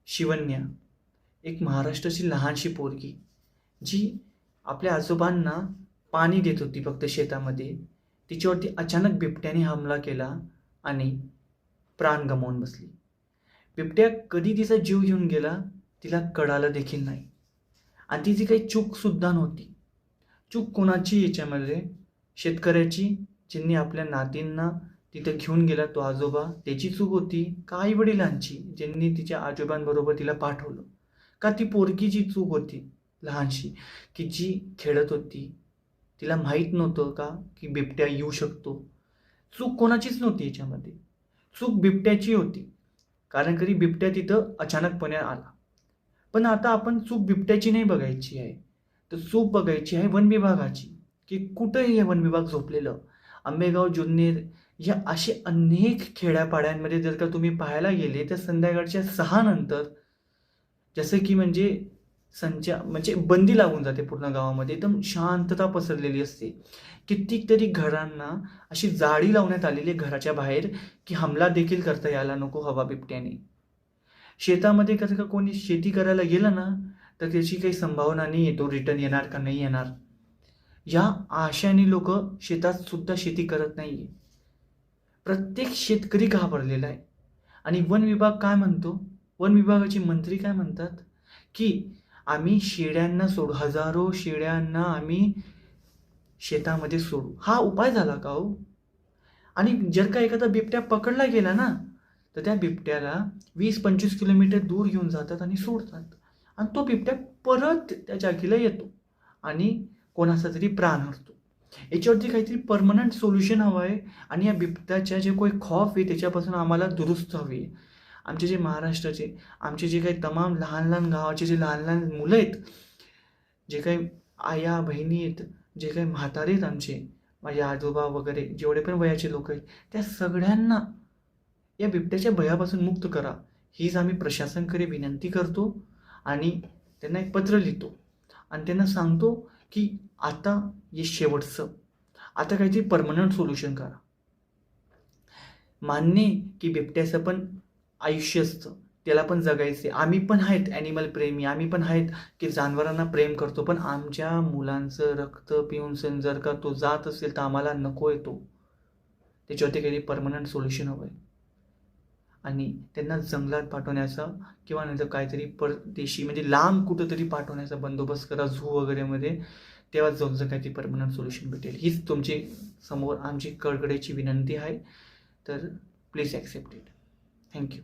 शिवन्या, एक महाराष्ट्राची लहानशी पोरगी जी आपल्या आजोबांना पाणी देत होती फक्त शेतामध्ये. तिच्यावरती अचानक बिबट्याने हमला केला आणि प्राण गमावून बसली. बिबट्या कधी तिचा जीव घेऊन गेला तिला कळालं देखील नाही. आणि तिची काही चूक सुद्धा नव्हती. चूक कोणाची याच्यामध्ये? शेतकऱ्याची, ज्यांनी आपल्या नातींना तिथं घेऊन गेला तो आजोबा, त्याची चूक होती का आई वडिलांची ज्यांनी तिच्या आजोबांबरोबर तिला पाठवलं? का ती पोरगीची चूक होती लहानशी की जी खेळत होती? तिला माहीत नव्हतं का की बिबट्या येऊ शकतो? चूक कोणाचीच नव्हती याच्यामध्ये, चूक बिबट्याची होती. कारण कधी बिबट्या तिथं अचानकपणे आला. पण आता आपण चूक बिबट्याची नाही बघायची आहे, तर चूक बघायची आहे वन विभागाची, की कुठं हे वन विभाग झोपलेलं. आंबेगाव, जुन्नर या असे अनेक खेड्यापाड्यांमध्ये जर का तुम्ही पाहायला गेले तर संध्याकाळच्या 6 नंतर जसं की म्हणजे बंदी लागून जाते पूर्ण गावामध्ये. एकदम शांतता पसरलेली असते. कित्येक तरी घरांना अशी जाळी लावण्यात आलेली आहे घराच्या बाहेर की हमला देखील करता यायला नको हवा बिबट्याने. शेतामध्ये जर का कोणी शेती करायला गेलं ना तर त्याची काही संभावना नाही आहे तो रिटर्न येणार का नाही येणार, या आशाने लोक शेतात सुद्धा शेती करत नाहीये. प्रत्येक शेतकरी घाबरलेला आहे. आणि वन विभाग काय म्हणतो? वन विभागाचे मंत्री काय म्हणतात की आम्ही शेळ्यांना सोडू, हजारो शेळ्यांना आम्ही शेतामध्ये सोडू. हा उपाय झाला का हो? आणि जर का एखादा बिबट्या पकडला गेला ना तर त्या बिबट्याला 20-25 किलोमीटर दूर घेऊन जातात आणि सोडतात. आणि तो बिबट्या परत त्या जागेला येतो आणि कोणाचा तरी प्राण हरतो. याच्यावरती काहीतरी परमनंट सोल्युशन हवं आहे. आणि या बिबट्याच्या जे काही खौफ आहे त्याच्यापासून आम्हाला दुरुस्त हवी आहे. आमचे जे महाराष्ट्राचे, आमचे जे काही तमाम लहान लहान गावाचे जे लहान लहान मुलं आहेत, जे काही आया बहिणी आहेत, जे काही म्हातारे आहेत, आमचे माझे आजोबा वगैरे जेवढे पण वयाचे लोक आहेत, त्या सगळ्यांना या बिबट्याच्या भयापासून मुक्त करा, हीच आम्ही प्रशासनाकडे विनंती करतो. आणि त्यांना एक पत्र लिहितो आणि त्यांना सांगतो की आता हे शेवटचं, आता काहीतरी परमनंट सोल्युशन करा. मान्य की बिबट्याचं पण आयुष्य असतं, त्याला पण जगायचे. आम्ही पण आहेत ॲनिमल प्रेमी, आम्ही पण आहेत की जनावरांना प्रेम करतो. पण आमच्या मुलांचं रक्त पिऊन सण जर का तो जात असेल तर आम्हाला नको येतो. त्याच्यावरती काही परमनंट सोल्युशन हवं आहे. आणि त्यांना जंगलात पाठवण्याचा किंवा नंतर काहीतरी परदेशी म्हणजे लांब कुठंतरी पाठवण्याचा बंदोबस्त करा, झू वगैरेमध्ये. तेव्हा जर काही परमनंट सोल्युशन भेटेल. हीच तुमची समोर आमची कळकळीची विनंती आहे. तर प्लीज ॲक्सेप्ट इट. थँक्यू.